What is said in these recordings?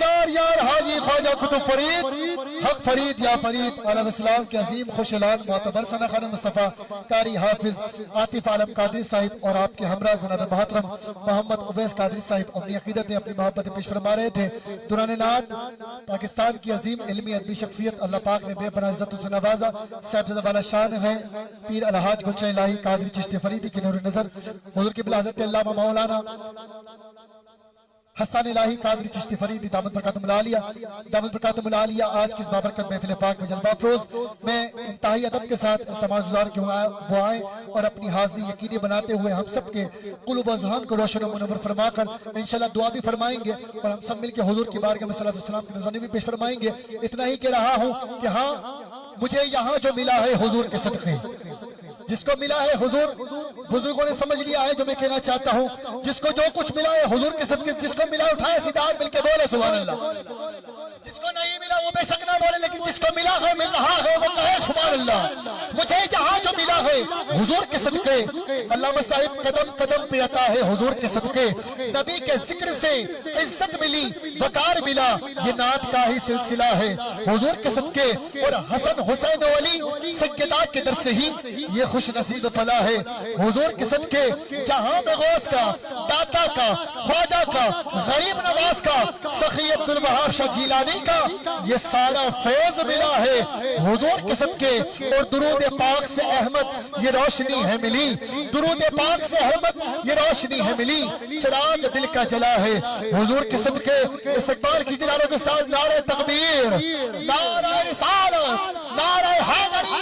چار یار حاجی خواجہ قطب فرید حق فرید یا فرید عالم اسلام کے عظیم خوش اعلان معتبر ثنا خان مصطفیٰ قاری حافظ عاطف عالم قادری صاحب اور آپ کے ہمراہ جناب محترم محمد عبیس قادری صاحب اپنی عقیدت اپنی محبت پیش فرما رہے تھے۔ دوران نعت پاکستان کی عظیم علمی ادبی شخصیت اللہ پاک نے بے پناہ عزت سے نوازا، صاحبزادہ والا شان ہے پیر الحاج گلشن الہی قادری چشتی فریدی کی نور نظر حضور کی بلا حضرت علامہ مولانا حسن الہی قادری چشتی فریدی دامت برکاتم العالیہ دامت برکاتم العالیہ آج کی اس بابرکت محفل پاک میں جلوہ افروز میں انتہائی ادب کے ساتھ التماس گزار کہ وہ آئیں اور اپنی حاضری یقینی بناتے ہوئے ہم سب کے قلوب و اذہان کو روشن و منور فرما کر انشاءاللہ دعا بھی فرمائیں گے اور ہم سب مل کے حضور کی بارگاہ میں صلی اللہ علیہ وسلم کی نذرانی بھی پیش فرمائیں گے۔ اتنا ہی کہہ رہا ہوں کہ ہاں مجھے یہاں جو ملا ہے حضور کے صدقے، جس کو ملا ہے حضور بزرگوں نے سمجھ لیا ہے جو میں کہنا چاہتا ہوں، جس کو جو کچھ ملا ہے حضور کے صدقے، جس کو ملا اٹھائے سیدھا مل کے بولے سبحان اللہ، جس کو نہیں ملا وہ بے شک نہ بولے لیکن جس کو ملا ہے مل رہا ہے وہ کہے سبحان اللہ۔ مجھے جہاں جو ملا ہے حضور کے صدقے، علامہ صاحب قدم قدم پہ عطا ہے حضور کے صدقے، نبی کے ذکر سے عزت ملی وقار ملا، یہ نعت کا ہی سلسلہ ہے حضور کے صدقے، اور حسن حسین و علی سیدہ کے در سے ہی یہ خوش نصیب پلا ہے حضور کے صدقے۔ جہاں غوث کا داتا کا خواجہ کا غریب نواز کا سخی عبدالوہاب شاہ جیلانی کا یہ سارا فیض ملا ہے حضور کے صدقے، اور درود پاک سے احمد یہ روشنی ہے ملی، درود پاک سے احمد یہ روشنی ہے ملی، چراغ دل کا جلا ہے حضور کے صدقے۔ استقبال کی جنابوں کے ساتھ نعرہ تکبیر، نعرہ رسالت، نعرہ حیدری،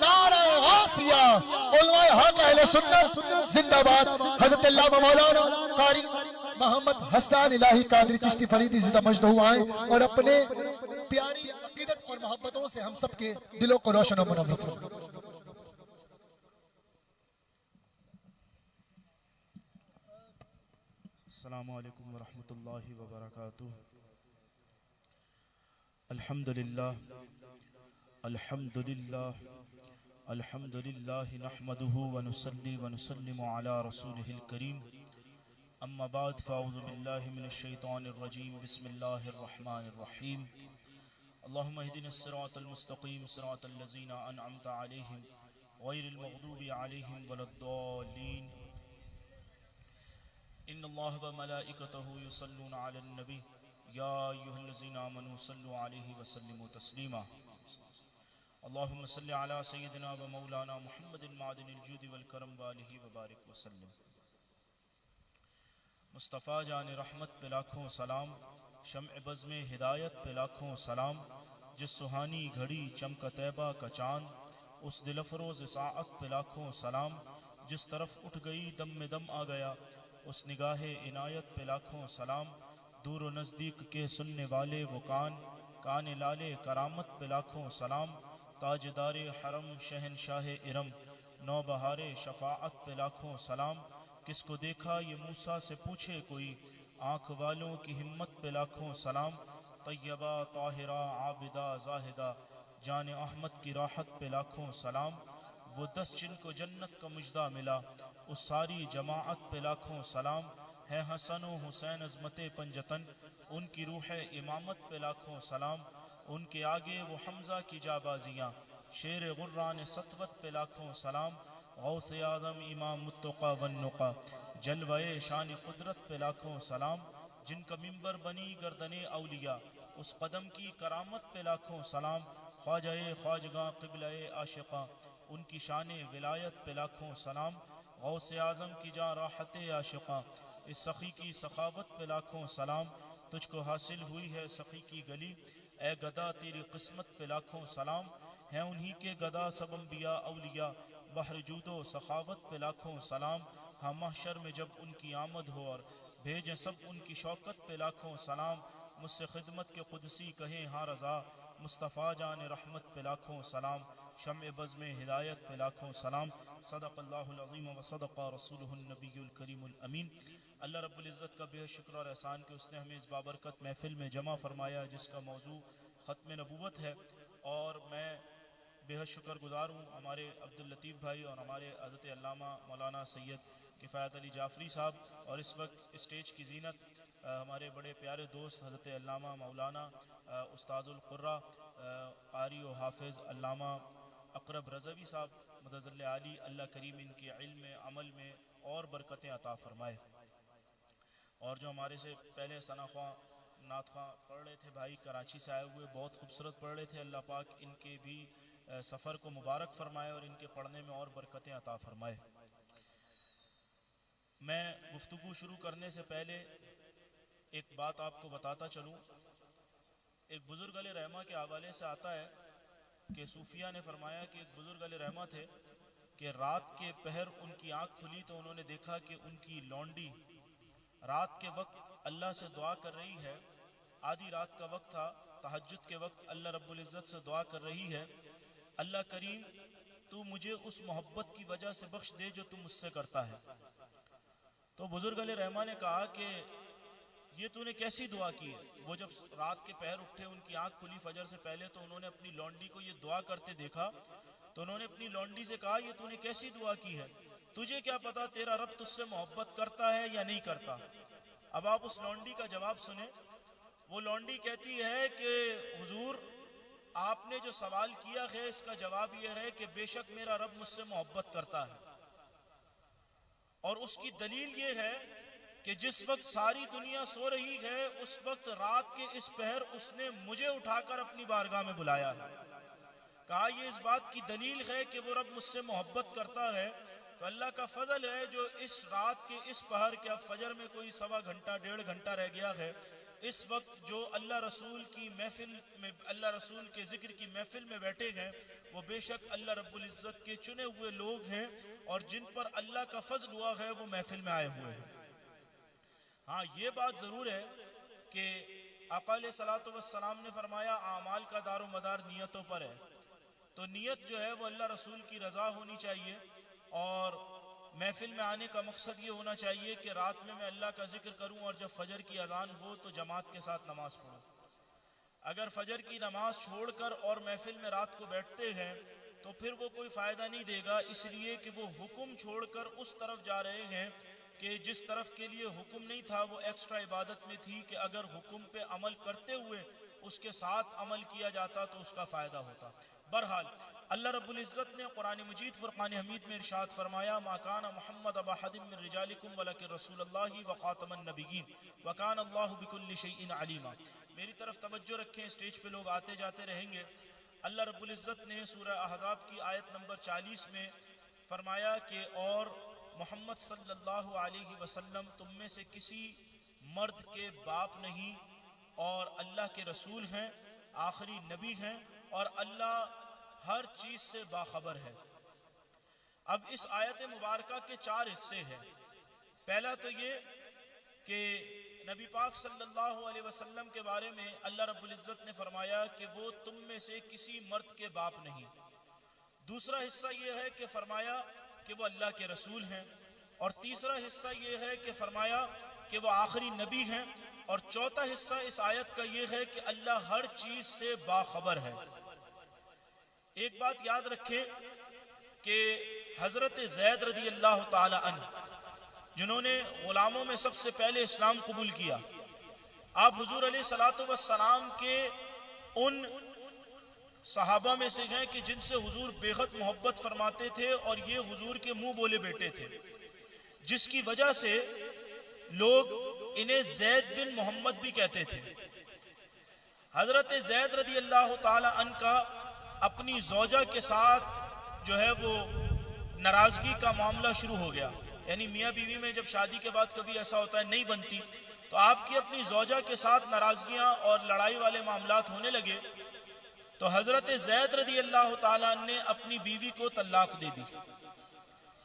نعرہ غوثیہ، علماء حق اہل سنت زندہ باد۔ حضرت علامہ مولانا قاری محمد حسن الہی قادری چشتی فریدی زندہ مجدہ آئیں اور اپنے پیاری عقیدت اور محبتوں سے ہم سب کے دلوں کو روشن و منور فرمائیں۔ السلام علیکم ورحمۃ اللہ وبرکاتہ۔ الحمدللہ الحمدللہ الحمدللہ نحمده ونصلي ونسلم على رسوله الكريم، اما بعد فاعوذ باللہ من الشیطان الرجیم، بسم اللہ الرحمن الرحیم۔ اللہم اہدنا الصراط المستقیم صراط الذین انعمت علیہم غیر المغضوب علیہم ولا الضالین۔ ان اللہ وملائکتہ یصلون علی النبی یا ایھا الذین آمنوا صلوا علیہ وسلموا تسلیما۔ اللہم صلی علی سیدنا و مولانا محمد معدن الجود والکرم والہ وبارک وسلم۔ مصطفیٰ جان رحمت پہ لاکھوں سلام، شمع بزم ہدایت پہ لاکھوں سلام، جس سہانی گھڑی چمکا طیبہ کا چاند، اس دل افروز ساعت پہ لاکھوں سلام، جس طرف اٹھ گئی دم میں دم آ گیا، اس نگاہ عنایت پہ لاکھوں سلام، دور و نزدیک کے سننے والے وہ کان لالے کرامت پہ لاکھوں سلام، تاجدار حرم شہنشاہ ارم نو بہار شفاعت پہ لاکھوں سلام، کس کو دیکھا یہ موسیٰ سے پوچھے کوئی، آنکھ والوں کی ہمت پہ لاکھوں سلام، طیبہ طاہرہ عابدہ زاہدہ جان احمد کی راحت پہ لاکھوں سلام، وہ 10 جن کو جنت کا مجدہ ملا، اس ساری جماعت پہ لاکھوں سلام، ہے حسن و حسین عظمت پنجتن، ان کی روح امامت پہ لاکھوں سلام، ان کے آگے وہ حمزہ کی جابازیاں، شیر غران سطوت پہ لاکھوں سلام، غوث اعظم امام التقی والنقی، جلوہ شان قدرت پہ لاکھوں سلام، جن کا منبر بنی گردن اولیاء، اس قدم کی کرامت پہ لاکھوں سلام، خواجہ خواجگاں قبلہ عاشقاں، ان کی شان ولایت پہ لاکھوں سلام، غوث اعظم کی جاں راحت عاشقاں، اس سخی کی سخاوت پہ لاکھوں سلام، تجھ کو حاصل ہوئی ہے سخی کی گلی، اے گدا تیری قسمت پہ لاکھوں سلام، ہیں انہی کے گدا سب انبیاء اولیاء، بحر جود و سخاوت پہ لاکھوں سلام، ہاں محشر میں جب ان کی آمد ہو اور بھیجیں سب ان کی شوکت پہ لاکھوں سلام، مجھ سے خدمت کے قدسی کہیں ہاں رضا، مصطفیٰ جان رحمت پہ لاکھوں سلام، شمع بزم ہدایت پہ لاکھوں سلام۔ صدق اللہ العظیم و صدق رسولہ النبی الکریم الامین۔ اللہ رب العزت کا بے شکر اور احسان کہ اس نے ہمیں اس بابرکت محفل میں جمع فرمایا جس کا موضوع ختم نبوت ہے، اور میں بے حد شکر گزار ہوں ہمارے عبداللطیف بھائی اور ہمارے حضرت علامہ مولانا سید کفایت علی جعفری صاحب، اور اس وقت اسٹیج کی زینت ہمارے بڑے پیارے دوست حضرت علامہ مولانا استاد القرہ قاری و حافظ علامہ اقرب رضوی صاحب مدظ علی، اللہ کریم ان کے علم میں، عمل میں اور برکتیں عطا فرمائے۔ اور جو ہمارے سے پہلے ثنا خواں نعت خواں پڑھ رہے تھے بھائی، کراچی سے آئے ہوئے بہت خوبصورت پڑھ رہے تھے، اللہ پاک ان کے بھی سفر کو مبارک فرمائے اور ان کے پڑھنے میں اور برکتیں عطا فرمائے۔ میں گفتگو شروع کرنے سے پہلے ایک بات آپ کو بتاتا چلوں۔ ایک بزرگ علیہ رحمہ کے حوالے سے آتا ہے کہ صوفیہ نے فرمایا کہ ایک بزرگ علیہ رحمہ تھے کہ رات کے پہر ان کی آنکھ کھلی تو انہوں نے دیکھا کہ ان کی لونڈی رات کے وقت اللہ سے دعا کر رہی ہے، آدھی رات کا وقت تھا، تہجد کے وقت اللہ رب العزت سے دعا کر رہی ہے، اللہ کریم تو مجھے اس محبت کی وجہ سے بخش دے جو تم مجھ سے کرتا ہے۔ تو بزرگ علیہ رحمہ نے کہا کہ یہ تو نے کیسی دعا کی؟ وہ جب رات کے پہر اٹھے، ان کی آنکھ کھلی فجر سے پہلے، تو انہوں نے اپنی لونڈی کو یہ دعا کرتے دیکھا، تو انہوں نے اپنی لونڈی سے کہا یہ تو نے کیسی دعا کی ہے؟ تجھے کیا پتا تیرا رب تجھ سے محبت کرتا ہے یا نہیں کرتا؟ اب آپ اس لونڈی کا جواب سنیں۔ وہ لونڈی کہتی ہے کہ حضور آپ نے جو سوال کیا ہے اس کا جواب یہ ہے کہ بے شک میرا رب مجھ سے محبت کرتا ہے، اور اس کی دلیل یہ ہے کہ جس وقت ساری دنیا سو رہی ہے اس وقت رات کے اس پہر اس نے مجھے اٹھا کر اپنی بارگاہ میں بلایا ہے۔ کہا یہ اس بات کی دلیل ہے کہ وہ رب مجھ سے محبت کرتا ہے۔ تو اللہ کا فضل ہے جو اس رات کے اس پہر کے، اب فجر میں کوئی سوا گھنٹہ 1.5 گھنٹہ رہ گیا ہے، اس وقت جو اللہ رسول کی محفل میں، اللہ رسول کے ذکر کی محفل میں بیٹھے ہیں، وہ بے شک اللہ رب العزت کے چنے ہوئے لوگ ہیں، اور جن پر اللہ کا فضل ہوا ہے وہ محفل میں آئے ہوئے ہیں۔ ہاں یہ بات ضرور ہے کہ آقا علیہ الصلوۃ والسلام نے فرمایا اعمال کا دار و مدار نیتوں پر ہے، تو نیت جو ہے وہ اللہ رسول کی رضا ہونی چاہیے، اور محفل میں آنے کا مقصد یہ ہونا چاہیے کہ رات میں اللہ کا ذکر کروں، اور جب فجر کی اذان ہو تو جماعت کے ساتھ نماز پڑھوں۔ اگر فجر کی نماز چھوڑ کر اور محفل میں رات کو بیٹھتے ہیں تو پھر وہ کوئی فائدہ نہیں دے گا، اس لیے کہ وہ حکم چھوڑ کر اس طرف جا رہے ہیں کہ جس طرف کے لیے حکم نہیں تھا، وہ ایکسٹرا عبادت میں تھی کہ اگر حکم پہ عمل کرتے ہوئے اس کے ساتھ عمل کیا جاتا تو اس کا فائدہ ہوتا۔ بہرحال اللہ رب العزت نے قرآن مجید فرقان حمید میں ارشاد فرمایا ما کان محمد ابا احد من رجالکم ولکن رسول اللہ وخاتم النبیین وکان اللہ بکل شیء علیما۔ میری طرف توجہ رکھیں، اسٹیج پہ لوگ آتے جاتے رہیں گے۔ اللہ رب العزت نے سورہ احزاب کی آیت نمبر 40 میں فرمایا کہ اور محمد صلی اللہ علیہ وسلم تم میں سے کسی مرد کے باپ نہیں، اور اللہ کے رسول ہیں، آخری نبی ہیں، اور اللہ ہر چیز سے باخبر ہے۔ اب اس آیت مبارکہ کے 4 حصے ہیں۔ پہلا تو یہ کہ نبی پاک صلی اللہ علیہ وسلم کے بارے میں اللہ رب العزت نے فرمایا کہ وہ تم میں سے کسی مرد کے باپ نہیں۔ دوسرا حصہ یہ ہے کہ فرمایا کہ وہ اللہ کے رسول ہیں، اور تیسرا حصہ یہ ہے کہ فرمایا کہ وہ آخری نبی ہیں، اور چوتھا حصہ اس آیت کا یہ ہے کہ اللہ ہر چیز سے باخبر ہے۔ ایک بات یاد رکھیں کہ حضرت زید رضی اللہ تعالی عنہ جنہوں نے غلاموں میں سب سے پہلے اسلام قبول کیا، آپ حضور علیہ الصلوۃ والسلام کے ان صحابہ میں سے ہیں کہ جن سے حضور بے حد محبت فرماتے تھے، اور یہ حضور کے منہ بولے بیٹے تھے، جس کی وجہ سے لوگ انہیں زید بن محمد بھی کہتے تھے۔ حضرت زید رضی اللہ تعالی عنہ کا اپنی زوجہ کے ساتھ جو ہے وہ ناراضگی کا معاملہ شروع ہو گیا، یعنی میاں بیوی میں جب شادی کے بعد کبھی ایسا ہوتا ہے نہیں بنتی، تو آپ کی اپنی زوجہ کے ساتھ ناراضگیاں اور لڑائی والے معاملات ہونے لگے، تو حضرت زید رضی اللہ تعالیٰ نے اپنی بیوی کو طلاق دے دی،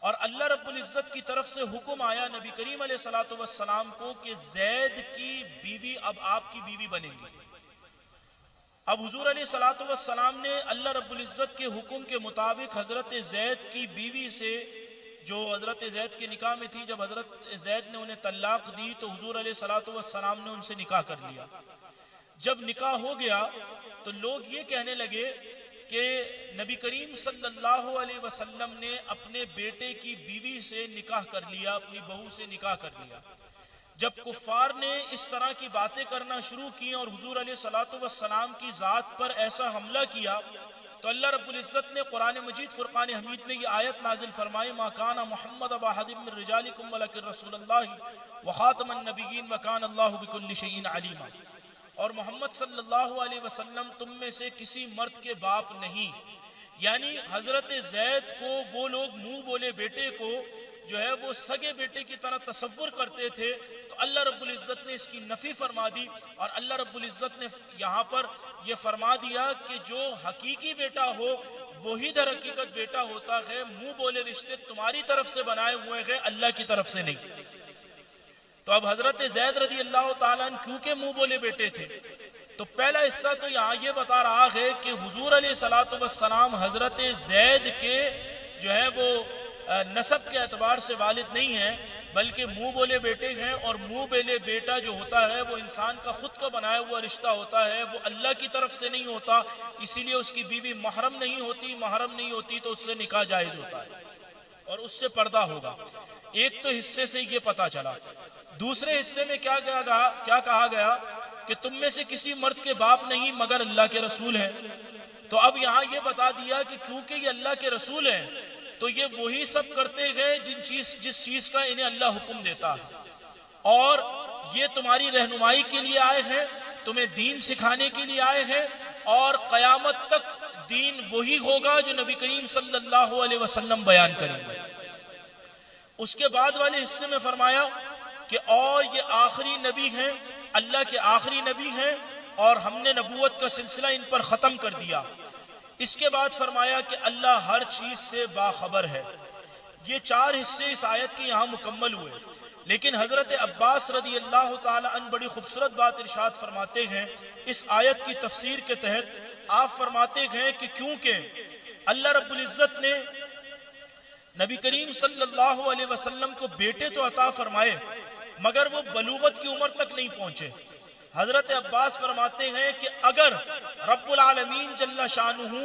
اور اللہ رب العزت کی طرف سے حکم آیا نبی کریم علیہ الصلوۃ والسلام کو کہ زید کی بیوی اب آپ کی بیوی بنے گی۔ اب حضور علیہ الصلوۃ والسلام نے اللہ رب العزت کے حکم کے مطابق حضرت زید کی بیوی سے، جو حضرت زید کے نکاح میں تھی، جب حضرت زید نے انہیں طلاق دی تو حضور علیہ الصلوۃ والسلام نے ان سے نکاح کر لیا۔ جب نکاح ہو گیا تو لوگ یہ کہنے لگے کہ نبی کریم صلی اللہ علیہ وسلم نے اپنے بیٹے کی بیوی سے نکاح کر لیا، اپنی بہو سے نکاح کر لیا۔ جب کفار نے اس طرح کی باتیں کرنا شروع کی اور حضور علیہ الصلوۃ والسلام کی ذات پر ایسا حملہ کیا، تو اللہ رب العزت نے قرآن مجید فرقان حمید میں یہ آیت نازل فرمائی: ما کان محمد ابا احد من رجالکم ولکن رسول اللہ وخاتم النبیین وکان اللہ بکل شیء علیما۔ اور محمد صلی اللہ علیہ وسلم تم میں سے کسی مرد کے باپ نہیں، یعنی حضرت زید کو وہ لوگ منہ بولے بیٹے کو جو ہے وہ سگے بیٹے کی طرح تصور کرتے تھے، تو اللہ رب العزت نے اس کی نفی فرما دی، اور اللہ رب العزت نے یہاں پر یہ فرما دیا کہ جو حقیقی بیٹا ہو وہی در حقیقت بیٹا ہوتا ہے، منہ بولے رشتے تمہاری طرف سے بنائے ہوئے ہیں، اللہ کی طرف سے نہیں۔ تو اب حضرت زید رضی اللہ تعالیٰ عنہ کیونکہ منہ بولے بیٹے تھے، تو پہلا حصہ تو یہاں یہ بتا رہا ہے کہ حضور علیہ الصلوۃ والسلام حضرت زید کے جو ہے وہ نسب کے اعتبار سے والد نہیں ہیں، بلکہ منہ بولے بیٹے ہیں، اور منہ بولے بیٹا جو ہوتا ہے وہ انسان کا خود کا بنایا ہوا رشتہ ہوتا ہے، وہ اللہ کی طرف سے نہیں ہوتا، اسی لیے اس کی بیوی محرم نہیں ہوتی، محرم نہیں ہوتی تو اس سے نکاح جائز ہوتا ہے اور اس سے پردہ ہوگا۔ ایک تو حصے سے یہ پتا چلا۔ دوسرے حصے میں کیا کہا گیا کہ تم میں سے کسی مرد کے باپ نہیں مگر اللہ کے رسول ہیں۔ تو اب یہاں یہ بتا دیا کہ کیونکہ یہ اللہ کے رسول ہیں تو یہ وہی سب کرتے گئے جس چیز کا انہیں اللہ حکم دیتا ہے، اور یہ تمہاری رہنمائی کے لیے آئے ہیں، تمہیں دین سکھانے کے لیے آئے ہیں، اور قیامت تک دین وہی ہوگا جو نبی کریم صلی اللہ علیہ وسلم بیان کریں گے۔ اس کے بعد والے حصے میں فرمایا کہ اور یہ آخری نبی ہیں، اللہ کے آخری نبی ہیں، اور ہم نے نبوت کا سلسلہ ان پر ختم کر دیا۔ اس کے بعد فرمایا کہ اللہ ہر چیز سے باخبر ہے۔ یہ چار حصے اس آیت کے یہاں مکمل ہوئے، لیکن حضرت عباس رضی اللہ تعالی عنہ بڑی خوبصورت بات ارشاد فرماتے ہیں اس آیت کی تفسیر کے تحت۔ آپ فرماتے ہیں کہ کیونکہ اللہ رب العزت نے نبی کریم صلی اللہ علیہ وسلم کو بیٹے تو عطا فرمائے مگر وہ بلوغت کی عمر تک نہیں پہنچے۔ حضرت عباس فرماتے ہیں کہ اگر رب العالمین جل شانہ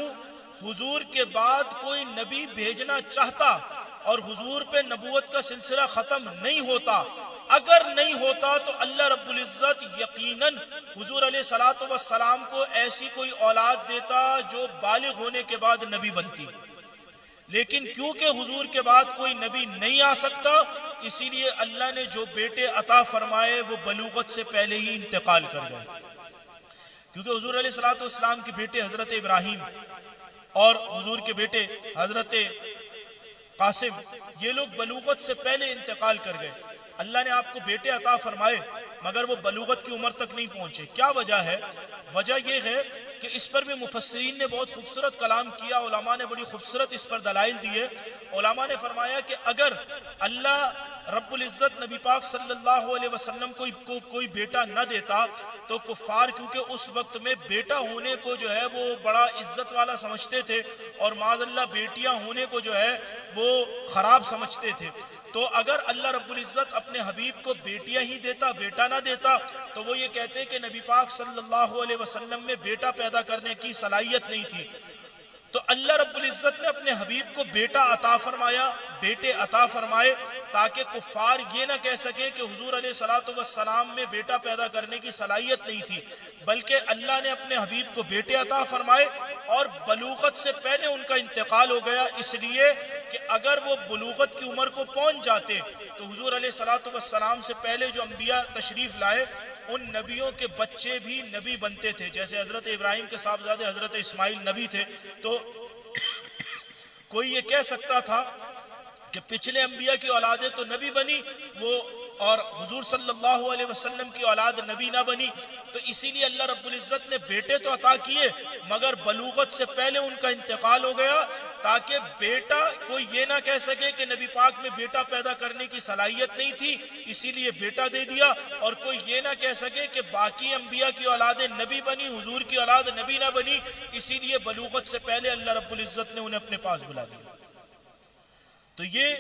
حضور کے بعد کوئی نبی بھیجنا چاہتا اور حضور پہ نبوت کا سلسلہ ختم نہیں ہوتا، اگر نہیں ہوتا تو اللہ رب العزت یقیناً حضور علیہ الصلوۃ والسلام کو ایسی کوئی اولاد دیتا جو بالغ ہونے کے بعد نبی بنتی، لیکن کیونکہ حضور کے بعد کوئی نبی نہیں آ سکتا اسی لیے اللہ نے جو بیٹے عطا فرمائے وہ بلوغت سے پہلے ہی انتقال کر گئے۔ کیونکہ حضور علیہ الصلوۃ والسلام کے بیٹے حضرت ابراہیم اور حضور کے بیٹے حضرت قاسم یہ لوگ بلوغت سے پہلے انتقال کر گئے۔ اللہ نے آپ کو بیٹے عطا فرمائے مگر وہ بلوغت کی عمر تک نہیں پہنچے۔ کیا وجہ ہے؟ وجہ یہ ہے کہ اس پر بھی مفسرین نے بہت خوبصورت کلام کیا، علماء نے بڑی خوبصورت اس پر دلائل دیے۔ علماء نے فرمایا کہ اگر اللہ رب العزت نبی پاک صلی اللہ علیہ وسلم کو کوئی بیٹا نہ دیتا تو کفار کیونکہ اس وقت میں بیٹا ہونے کو جو ہے وہ بڑا عزت والا سمجھتے تھے اور معاذ اللہ بیٹیاں ہونے کو جو ہے وہ خراب سمجھتے تھے، تو اگر اللہ رب العزت اپنے حبیب کو بیٹیاں ہی دیتا بیٹا نہ دیتا تو وہ یہ کہتے کہ نبی پاک صلی اللہ علیہ وسلم میں بیٹا پیدا کرنے کی صلاحیت نہیں تھی۔ تو اللہ رب العزت نے اپنے حبیب کو بیٹا عطا فرمایا، بیٹے عطا فرمائے تاکہ کفار یہ نہ کہہ سکے کہ حضور علیہ الصلوۃ والسلام میں بیٹا پیدا کرنے کی صلاحیت نہیں تھی، بلکہ اللہ نے اپنے حبیب کو بیٹے عطا فرمائے اور بلوغت سے پہلے ان کا انتقال ہو گیا، اس لیے کہ اگر وہ بلوغت کی عمر کو پہنچ جاتے تو حضور علیہ الصلوۃ والسلام سے پہلے جو انبیاء تشریف لائے ان نبیوں کے بچے بھی نبی بنتے تھے، جیسے حضرت ابراہیم کے صاحبزادے حضرت اسماعیل نبی تھے، تو کوئی یہ کہہ سکتا تھا کہ پچھلے انبیاء کی اولادیں تو نبی بنی وہ اور حضور صلی اللہ علیہ وسلم کی اولاد نبی نہ بنی، تو اسی لیے اللہ رب العزت نے بیٹے تو عطا کیے مگر بلوغت سے پہلے ان کا انتقال ہو گیا تاکہ بیٹا کوئی یہ نہ کہہ سکے کہ نبی پاک میں بیٹا پیدا کرنے کی صلاحیت نہیں تھی اسی لیے بیٹا دے دیا، اور کوئی یہ نہ کہہ سکے کہ باقی انبیاء کی اولادیں نبی بنی حضور کی اولاد نبی نہ بنی، اسی لیے بلوغت سے پہلے اللہ رب العزت نے انہیں اپنے پاس بلا دیا۔ تو یہ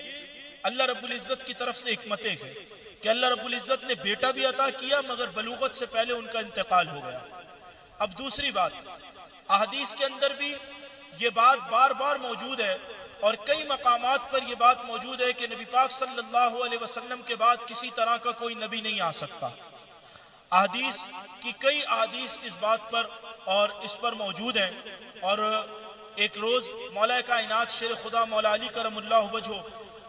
اللہ رب العزت کی طرف سے حکمتیں ہیں کہ اللہ رب العزت نے بیٹا بھی عطا کیا مگر بلوغت سے پہلے ان کا انتقال ہو گیا۔ اب دوسری بات، احادیث کے اندر بھی یہ بات بار بار موجود ہے اور کئی مقامات پر یہ بات موجود ہے کہ نبی پاک صلی اللہ علیہ وسلم کے بعد کسی طرح کا کوئی نبی نہیں آ سکتا۔ احادیث کی کئی احادیث اس بات پر اور اس پر موجود ہیں۔ اور ایک روز مولا کائنات شیر خدا مولا علی کرم اللہ وجہہ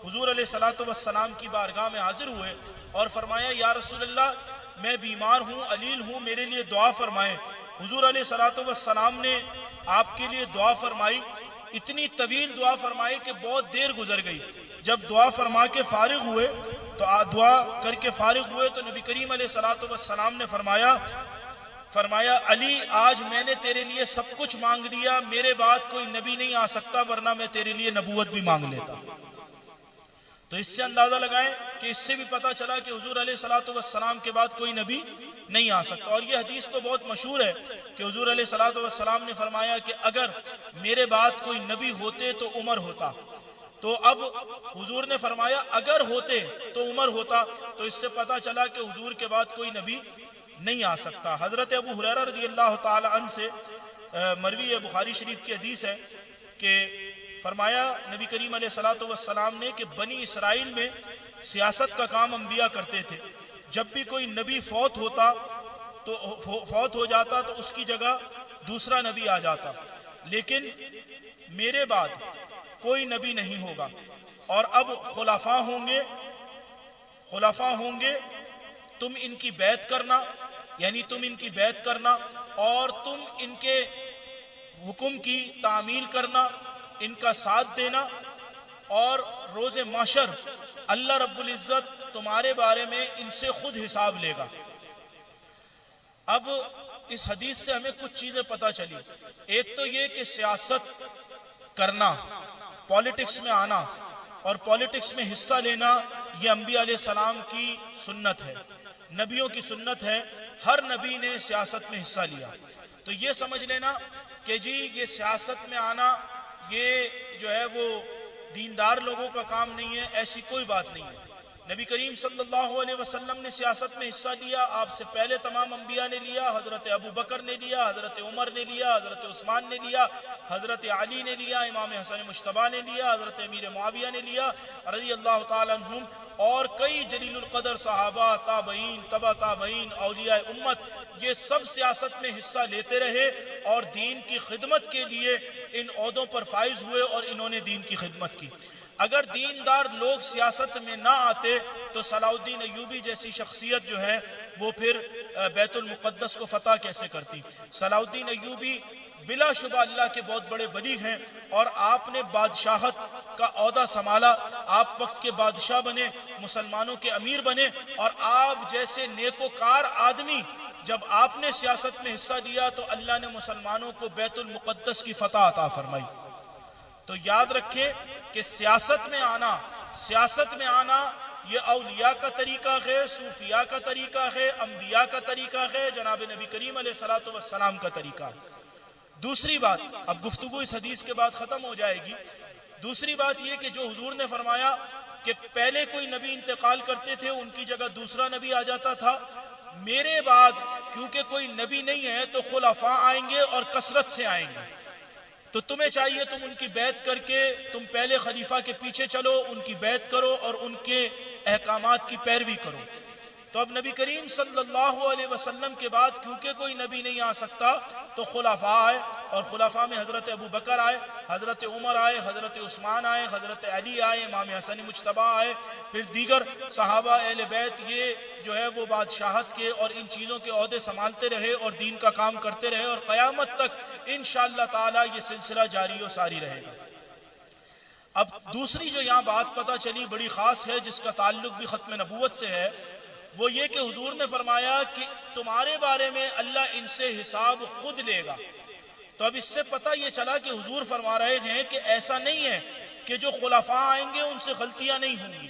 حضور علیہ الصلوۃ والسلام کی بارگاہ میں حاضر ہوئے اور فرمایا یا رسول اللہ میں بیمار ہوں، علیل ہوں، میرے لیے دعا فرمائیں۔ حضور علیہ الصلوۃ والسلام نے آپ کے لیے دعا فرمائی، اتنی طویل دعا فرمائی کہ بہت دیر گزر گئی۔ جب دعا فرما کے فارغ ہوئے تو دعا کر کے فارغ ہوئے تو نبی کریم علیہ الصلوۃ والسلام نے فرمایا علی آج میں نے تیرے لیے سب کچھ مانگ لیا، میرے بعد کوئی نبی نہیں آ سکتا، ورنہ میں تیرے لیے نبوت بھی مانگ لیتا۔ تو اس سے اندازہ لگائیں کہ اس سے بھی پتہ چلا کہ حضور علیہ الصلوۃ والسلام کے بعد کوئی نبی نہیں آ سکتا۔ اور یہ حدیث تو بہت مشہور ہے کہ حضور علیہ الصلوۃ والسلام نے فرمایا کہ اگر میرے بعد کوئی نبی ہوتے تو عمر ہوتا۔ تو اب حضور نے فرمایا اگر ہوتے تو عمر ہوتا، تو اس سے پتہ چلا کہ حضور کے بعد کوئی نبی نہیں آ سکتا۔ حضرت ابو ہریرہ رضی اللہ تعالی عنہ سے مروی ہے، بخاری شریف کی حدیث ہے کہ فرمایا نبی کریم علیہ الصلوۃ والسلام نے کہ بنی اسرائیل میں سیاست کا کام انبیاء کرتے تھے، جب بھی کوئی نبی فوت ہو جاتا تو اس کی جگہ دوسرا نبی آ جاتا، لیکن میرے بعد کوئی نبی نہیں ہوگا اور اب خلفاء ہوں گے، تم ان کی بیعت کرنا، یعنی تم ان کی بیعت کرنا اور تم ان کے حکم کی تعمیل کرنا، ان کا ساتھ دینا، اور روز محشر اللہ رب العزت تمہارے بارے میں ان سے خود حساب لے گا۔ اب اس حدیث سے ہمیں کچھ چیزیں پتہ چلی۔ ایک تو یہ کہ سیاست کرنا، پولیٹکس میں آنا اور پولیٹکس میں حصہ لینا یہ انبیاء علیہ السلام کی سنت ہے، نبیوں کی سنت ہے، ہر نبی نے سیاست میں حصہ لیا۔ تو یہ سمجھ لینا کہ جی یہ سیاست میں آنا یہ جو ہے وہ دیندار لوگوں کا کام نہیں ہے، ایسی کوئی بات نہیں ہے۔ نبی کریم صلی اللہ علیہ وسلم نے سیاست میں حصہ لیا، آپ سے پہلے تمام انبیاء نے لیا، حضرت ابو بکر نے لیا، حضرت عمر نے لیا، حضرت عثمان نے لیا، حضرت علی نے لیا، امام حسن مجتبیٰ نے لیا، حضرت امیر معاویہ نے لیا رضی اللہ تعالیٰ عنہم، اور کئی جلیل القدر صحابہ، تابعین، تبع تابعین، اولیاء امت، یہ سب سیاست میں حصہ لیتے رہے اور دین کی خدمت کے لیے ان عہدوں پر فائز ہوئے اور انہوں نے دین کی خدمت کی۔ اگر دیندار لوگ سیاست میں نہ آتے تو صلاح الدین ایوبی جیسی شخصیت جو ہے وہ پھر بیت المقدس کو فتح کیسے کرتی؟ صلاح الدین ایوبی بلا شبہ اللہ کے بہت بڑے ولی ہیں اور آپ نے بادشاہت کا عہدہ سنبھالا، آپ وقت کے بادشاہ بنے، مسلمانوں کے امیر بنے، اور آپ جیسے نیکوکار آدمی جب آپ نے سیاست میں حصہ لیا تو اللہ نے مسلمانوں کو بیت المقدس کی فتح عطا فرمائی۔ تو یاد رکھیں کہ سیاست میں آنا یہ اولیاء کا طریقہ ہے، صوفیاء کا طریقہ ہے، انبیاء کا طریقہ ہے، جناب نبی کریم علیہ الصلوۃ والسلام کا طریقہ ہے۔ دوسری بات، اب گفتگو اس حدیث کے بعد ختم ہو جائے گی، دوسری بات یہ کہ جو حضور نے فرمایا کہ پہلے کوئی نبی انتقال کرتے تھے ان کی جگہ دوسرا نبی آ جاتا تھا، میرے بعد کیونکہ کوئی نبی نہیں ہے تو خلفاء آئیں گے اور کثرت سے آئیں گے، تو تمہیں چاہیے تم ان کی بیعت کر کے تم پہلے خلیفہ کے پیچھے چلو، ان کی بیعت کرو اور ان کے احکامات کی پیروی کرو۔ تو اب نبی کریم صلی اللہ علیہ وسلم کے بعد کیونکہ کوئی نبی نہیں آ سکتا تو خلفاء آئے، اور خلفاء میں حضرت ابو بکر آئے، حضرت عمر آئے، حضرت عثمان آئے، حضرت علی آئے، امام حسن مجتبیٰ آئے، پھر دیگر صحابہ اہل بیت، یہ جو ہے وہ بادشاہت کے اور ان چیزوں کے عہدے سنبھالتے رہے اور دین کا کام کرتے رہے، اور قیامت تک انشاءاللہ تعالی یہ سلسلہ جاری و ساری رہے گا۔ اب دوسری جو یہاں بات پتہ چلی بڑی خاص ہے، جس کا تعلق بھی ختم نبوت سے ہے، وہ یہ کہ حضور نے فرمایا کہ تمہارے بارے میں اللہ ان سے حساب خود لے گا۔ تو اب اس سے پتہ یہ چلا کہ حضور فرما رہے ہیں کہ ایسا نہیں ہے کہ جو خلفاء آئیں گے ان سے غلطیاں نہیں ہوں گی۔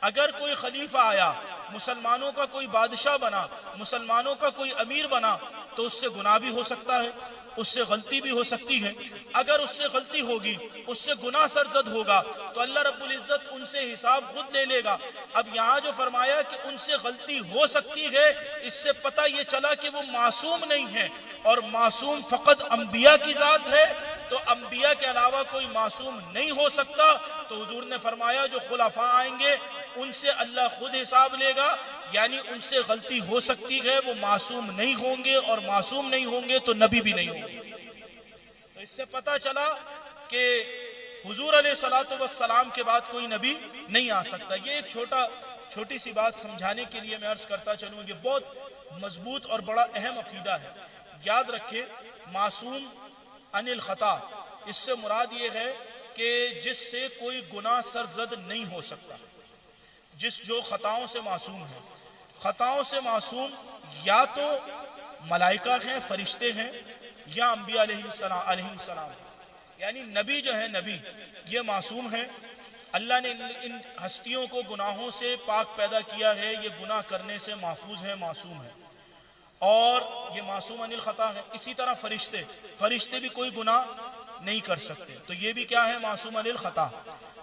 اگر کوئی خلیفہ آیا، مسلمانوں کا کوئی بادشاہ بنا، مسلمانوں کا کوئی امیر بنا، تو اس سے گناہ بھی ہو سکتا ہے، اس سے غلطی بھی ہو سکتی ہے۔ اگر اس سے غلطی ہوگی، اس سے گناہ سرزد ہوگا، تو اللہ رب العزت ان سے حساب خود لے لے گا۔ اب یہاں جو فرمایا کہ ان سے غلطی ہو سکتی ہے، اس سے پتہ یہ چلا کہ وہ معصوم نہیں ہے، اور معصوم فقط انبیاء کی ذات ہے، تو انبیاء کے علاوہ کوئی معصوم نہیں ہو سکتا۔ تو حضور نے فرمایا جو خلفاء آئیں گے ان سے اللہ خود حساب لے گا، یعنی ان سے غلطی ہو سکتی ہے، وہ معصوم نہیں ہوں گے، اور معصوم نہیں ہوں گے تو نبی بھی نہیں ہوں گے۔ تو اس سے پتہ چلا کہ حضور علیہ السلام کے بعد کوئی نبی نہیں آ سکتا۔ یہ ایک چھوٹی سی بات سمجھانے کے لیے میں عرض کرتا چلوں، یہ بہت مضبوط اور بڑا اہم عقیدہ ہے۔ یاد رکھیں معصوم عن الخطا، اس سے مراد یہ ہے کہ جس سے کوئی گناہ سرزد نہیں ہو سکتا، جو خطاؤں سے معصوم ہے۔ خطاؤں سے معصوم یا تو ملائکہ ہیں، فرشتے ہیں، یا انبیاء علیہ السلام، یعنی نبی جو ہے، نبی یہ معصوم ہیں۔ اللہ نے ان ہستیوں کو گناہوں سے پاک پیدا کیا ہے، یہ گناہ کرنے سے محفوظ ہے، معصوم ہے، اور یہ معصوم عن الخطا ہے۔ اسی طرح فرشتے بھی کوئی گناہ نہیں کر سکتے، تو یہ بھی کیا ہے؟ معصوم عن الخطا۔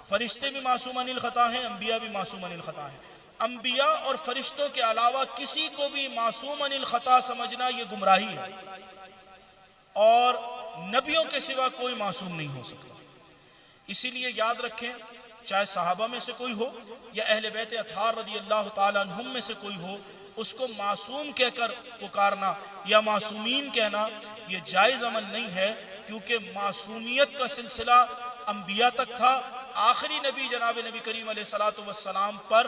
فرشتے بھی معصوم عن الخطا ہیں، انبیاء بھی معصوم عن الخطا ہیں۔ انبیاء اور فرشتوں کے علاوہ کسی کو بھی معصوم عن الخطا سمجھنا یہ گمراہی ہے، اور نبیوں کے سوا کوئی معصوم نہیں ہو سکتا۔ اسی لیے یاد رکھیں، چاہے صحابہ میں سے کوئی ہو یا اہل بیت اطہار رضی اللہ تعالیٰ عنہم میں سے کوئی ہو، اس کو معصوم کہہ کر پکارنا یا معصومین کہنا یہ جائز عمل نہیں ہے، کیونکہ معصومیت کا سلسلہ انبیاء تک تھا۔ آخری نبی جناب نبی کریم علیہ السلام پر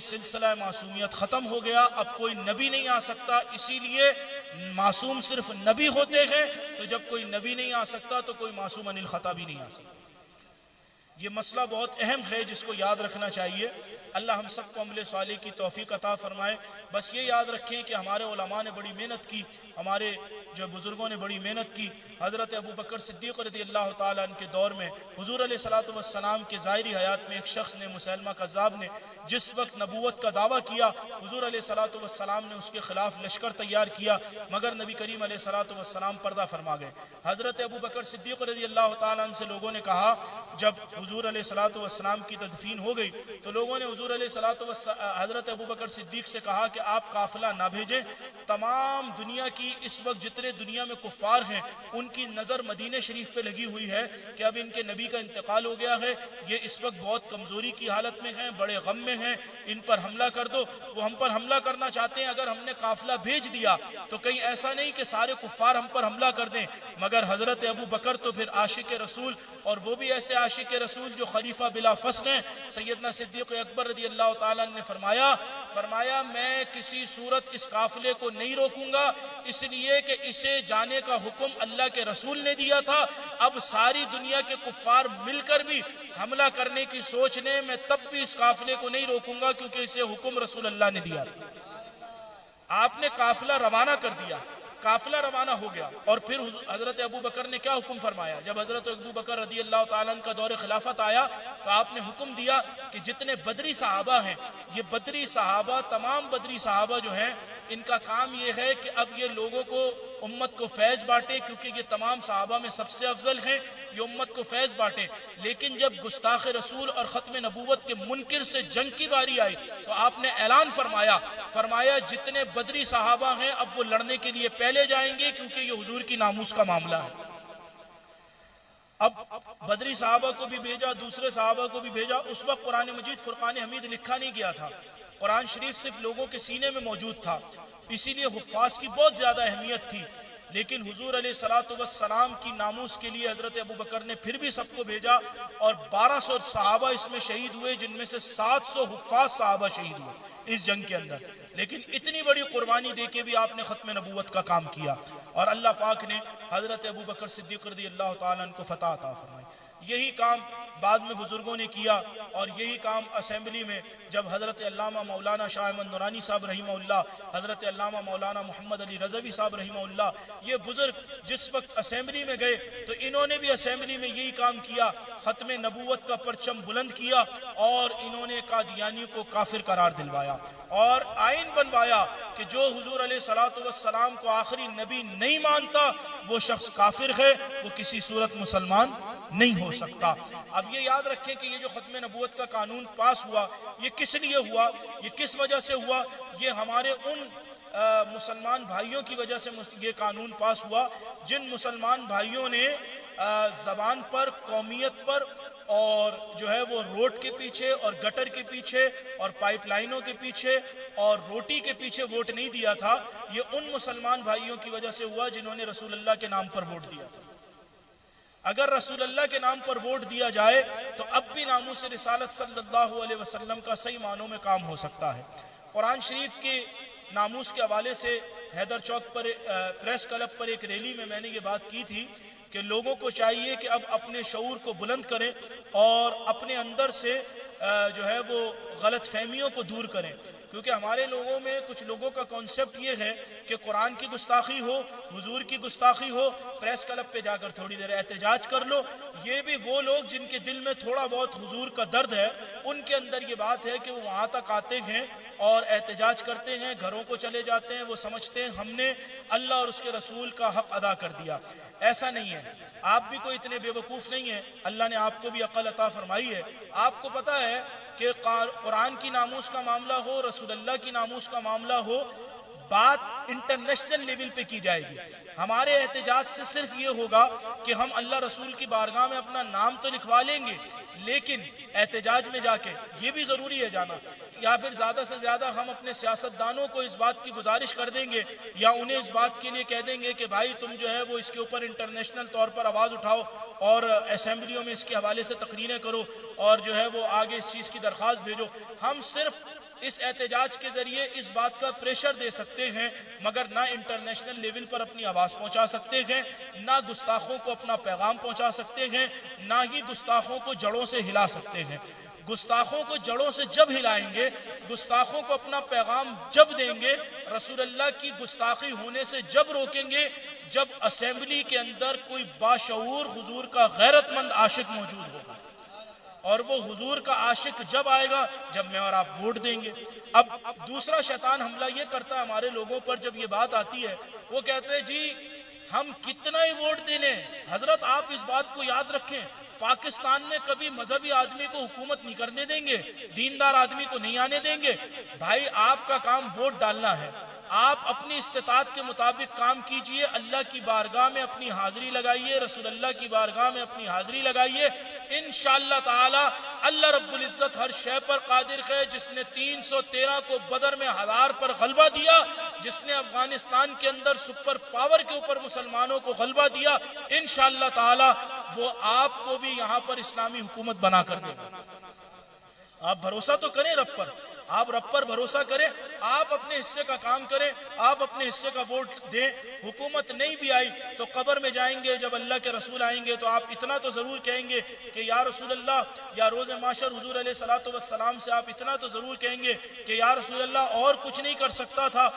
سلسلہ معصومیت ختم ہو گیا، اب کوئی نبی نہیں آ سکتا۔ اسی لیے معصوم صرف نبی ہوتے ہیں، تو جب کوئی نبی نہیں آ سکتا تو کوئی معصوم عن الخطا بھی نہیں آ سکتا۔ یہ مسئلہ بہت اہم ہے جس کو یاد رکھنا چاہیے۔ اللہ ہم سب کو عمل صالح کی توفیق عطا فرمائے۔ بس یہ یاد رکھیں کہ ہمارے علماء نے بڑی محنت کی، ہمارے جو بزرگوں نے بڑی محنت کی۔ حضرت ابو بکر صدیق رضی اللہ تعالیٰ عنہ کے دور میں حضور علیہ السلام کے ظاہری حیات میں ایک شخص نے، مسیلمہ کذاب نے، جس وقت نبوت کا دعویٰ کیا، حضور علیہ السلام نے اس کے خلاف لشکر تیار کیا، مگر نبی کریم علیہ السلام پردہ فرما گئے۔ حضرت ابو بکر صدیق رضی اللہ تعالیٰ عنہ سے لوگوں نے کہا، جب حضور علیہ السلام کی تدفین ہو گئی تو لوگوں نے حضور علیہ حضرت ابو بکر صدیق سے کہا کہ آپ قافلہ نہ بھیجیں، تمام دنیا کی اس وقت جتنے دنیا میں کفار ہیں ان کی نظر مدینہ شریف پہ لگی ہوئی ہے کہ اب ان کے نبی کا انتقال ہو گیا ہے، یہ اس وقت بہت کمزوری کی حالت میں ہیں، بڑے غم میں ہیں، ان پر حملہ کر دو۔ وہ ہم پر حملہ کرنا چاہتے ہیں، اگر ہم نے قافلہ بھیج دیا تو کہیں ایسا نہیں کہ سارے کفار ہم پر حملہ کر دیں۔ مگر حضرت ابو بکر تو پھر عاشق رسول، اور وہ بھی ایسے عاشق رسول جو خلیفہ بلا فصل ہیں، سیدنا صدیق اکبر رضی اللہ تعالیٰ نے فرمایا میں کسی صورت اس قافلے کو نہیں روکوں گا، اس لیے کہ اسے جانے کا حکم اللہ کے رسول نے دیا تھا۔ اب ساری دنیا کے کفار مل کر بھی حملہ کرنے کی سوچ لیں، میں تب بھی اس قافلے کو نہیں روکوں گا، کیونکہ اسے حکم رسول اللہ نے دیا تھا۔ آپ نے قافلہ روانہ کر دیا، قافلہ روانہ ہو گیا، اور پھر حضرت ابو بکر نے کیا حکم فرمایا؟ جب حضرت ابو بکر رضی اللہ تعالیٰ عنہ کا دور خلافت آیا تو آپ نے حکم دیا کہ جتنے بدری صحابہ ہیں، یہ بدری صحابہ، تمام بدری صحابہ جو ہیں، ان کا کام یہ ہے کہ اب یہ لوگوں کو، امت کو فیض بانٹے، کیونکہ یہ تمام صحابہ میں سب سے افضل ہیں، یہ امت کو فیض بانٹے۔ لیکن جب گستاخ رسول اور ختم نبوت کے منکر سے جنگ کی باری آئی تو آپ نے اعلان فرمایا جتنے بدری صحابہ ہیں اب وہ لڑنے کے لیے پہلے جائیں گے، کیونکہ یہ حضور کی ناموس کا معاملہ ہے۔ اب بدری صحابہ کو بھی بھیجا، دوسرے صحابہ کو بھی بھیجا۔ اس وقت قرآن مجید فرقان حمید لکھا نہیں گیا تھا، قرآن شریف صرف لوگوں کے سینے میں موجود تھا، اسی لیے حفاظ کی بہت زیادہ اہمیت تھی۔ لیکن حضور علیہ السلام کی ناموس کے لیے حضرت ابو بکر نے پھر بھی سب کو بھیجا، اور 1200 صحابہ اس میں شہید ہوئے، جن میں سے 700 حفاظ صحابہ شہید ہوئے اس جنگ کے اندر۔ لیکن اتنی بڑی قربانی دے کے بھی آپ نے ختم نبوت کا کام کیا، اور اللہ پاک نے حضرت ابو بکر صدیق رضی اللہ تعالیٰ عنہ کو فتح عطا فرمائی۔ یہی کام بعد میں بزرگوں نے کیا، اور یہی کام اسمبلی میں جب حضرت علامہ مولانا شاہ احمد نورانی صاحب رحمہ اللہ، حضرت علامہ مولانا محمد علی رضوی صاحب رحمہ اللہ، یہ بزرگ جس وقت اسمبلی میں گئے تو انہوں نے بھی اسمبلی میں یہی کام کیا، ختم نبوت کا پرچم بلند کیا، اور انہوں نے قادیانی کو کافر قرار دلوایا، اور آئین بنوایا کہ جو حضور علیہ السلام کو آخری نبی نہیں مانتا وہ شخص کافر ہے، وہ کسی صورت مسلمان نہیں ہو سکتا۔ اب یہ یاد رکھیں کہ یہ جو ختم نبوت کا قانون پاس ہوا، یہ کس لیے ہوا، یہ کس وجہ سے ہوا؟ یہ ہمارے ان مسلمان بھائیوں کی وجہ سے یہ قانون پاس ہوا جن مسلمان بھائیوں نے زبان پر، قومیت پر اور جو ہے وہ روڈ کے پیچھے اور گٹر کے پیچھے اور پائپ لائنوں کے پیچھے اور روٹی کے پیچھے ووٹ نہیں دیا تھا، یہ ان مسلمان بھائیوں کی وجہ سے ہوا جنہوں نے رسول اللہ کے نام پر ووٹ دیا تھا۔ اگر رسول اللہ کے نام پر ووٹ دیا جائے تو اب بھی ناموس رسالت صلی اللہ علیہ وسلم کا صحیح معنوں میں کام ہو سکتا ہے۔ قرآن شریف کے ناموس کے حوالے سے حیدر چوک پر پریس کلب پر ایک ریلی میں نے یہ بات کی تھی کہ لوگوں کو چاہیے کہ اب اپنے شعور کو بلند کریں اور اپنے اندر سے جو ہے وہ غلط فہمیوں کو دور کریں، کیونکہ ہمارے لوگوں میں کچھ لوگوں کا کانسیپٹ یہ ہے کہ قرآن کی گستاخی ہو، حضور کی گستاخی ہو، پریس کلب پہ جا کر تھوڑی دیر احتجاج کر لو۔ یہ بھی وہ لوگ جن کے دل میں تھوڑا بہت حضور کا درد ہے، ان کے اندر یہ بات ہے کہ وہ وہاں تک آتے ہیں اور احتجاج کرتے ہیں، گھروں کو چلے جاتے ہیں، وہ سمجھتے ہیں ہم نے اللہ اور اس کے رسول کا حق ادا کر دیا۔ ایسا نہیں ہے، آپ بھی کوئی اتنے بے وقوف نہیں ہیں، اللہ نے آپ کو بھی عقل عطا فرمائی ہے۔ آپ کو پتہ ہے کہ قرآن کی ناموس کا معاملہ ہو، رسول اللہ کی ناموس کا معاملہ ہو، بات انٹرنیشنل لیول پہ کی جائے گی۔ ہمارے احتجاج سے صرف یہ ہوگا کہ ہم اللہ رسول کی بارگاہ میں اپنا نام تو لکھوا لیں گے، لیکن احتجاج میں جا کے یہ بھی ضروری ہے جانا، یا پھر زیادہ سے زیادہ ہم اپنے سیاستدانوں کو اس بات کی گزارش کر دیں گے یا انہیں اس بات کے لیے کہہ دیں گے کہ بھائی تم جو ہے وہ اس کے اوپر انٹرنیشنل طور پر آواز اٹھاؤ اور اسمبلیوں میں اس کے حوالے سے تقریریں کرو اور جو ہے وہ آگے اس چیز کی درخواست بھیجو۔ ہم صرف اس احتجاج کے ذریعے اس بات کا پریشر دے سکتے ہیں، مگر نہ انٹرنیشنل لیول پر اپنی آواز پہنچا سکتے ہیں، نہ گستاخوں کو اپنا پیغام پہنچا سکتے ہیں، نہ ہی گستاخوں کو جڑوں سے ہلا سکتے ہیں۔ گستاخوں کو جڑوں سے جب ہلائیں گے، گستاخوں کو اپنا پیغام جب دیں گے، رسول اللہ کی گستاخی ہونے سے جب روکیں گے، جب اسمبلی کے اندر کوئی باشعور حضور کا غیرت مند عاشق موجود ہوگا، اور وہ حضور کا عاشق جب آئے گا جب میں اور آپ ووٹ دیں گے۔ اب دوسرا شیطان حملہ یہ کرتا ہے ہمارے لوگوں پر، جب یہ بات آتی ہے وہ کہتے ہیں جی ہم کتنا ہی ووٹ دے لیں، حضرت آپ اس بات کو یاد رکھیں پاکستان میں کبھی مذہبی آدمی کو حکومت نہیں کرنے دیں گے، دیندار آدمی کو نہیں آنے دیں گے۔ بھائی آپ کا کام ووٹ ڈالنا ہے، آپ اپنی استطاعت کے مطابق کام کیجئے، اللہ کی بارگاہ میں اپنی حاضری لگائیے، رسول اللہ کی بارگاہ میں اپنی حاضری لگائیے، انشاءاللہ تعالی اللہ رب العزت ہر شے پر قادر ہے۔ جس نے 313 کو بدر میں 1000 پر غلبہ دیا، جس نے افغانستان کے اندر سپر پاور کے اوپر مسلمانوں کو غلبہ دیا، انشاءاللہ تعالی وہ آپ کو بھی یہاں پر اسلامی حکومت بنا کر دے گا۔ آپ بھروسہ تو کریں رب پر، آپ رب پر بھروسہ کریں، آپ اپنے حصے کا کام کریں، آپ اپنے حصے کا ووٹ دیں۔ حکومت نہیں بھی آئی تو قبر میں جائیں گے، جب اللہ کے رسول آئیں گے تو آپ اتنا تو ضرور کہیں گے کہ یا رسول اللہ، یا روز معاشر حضور علیہ السلام سے آپ اتنا تو ضرور کہیں گے کہ یا رسول اللہ اور کچھ نہیں کر سکتا تھا،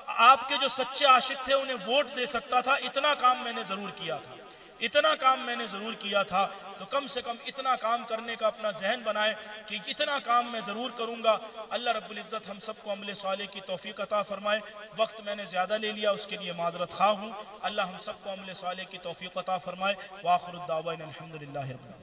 آپ کے جو سچے عاشق تھے انہیں ووٹ دے سکتا تھا، اتنا کام میں نے ضرور کیا تھا، اتنا کام میں نے ضرور کیا تھا۔ تو کم سے کم اتنا کام کرنے کا اپنا ذہن بنائے کہ اتنا کام میں ضرور کروں گا۔ اللہ رب العزت ہم سب کو عمل صالح کی توفیق عطا فرمائے۔ وقت میں نے زیادہ لے لیا، اس کے لیے معذرت خواہ ہوں۔ اللہ ہم سب کو عمل صالح کی توفیق عطا فرمائے۔ وآخر الدعوانا الحمدللہ رب العالمین۔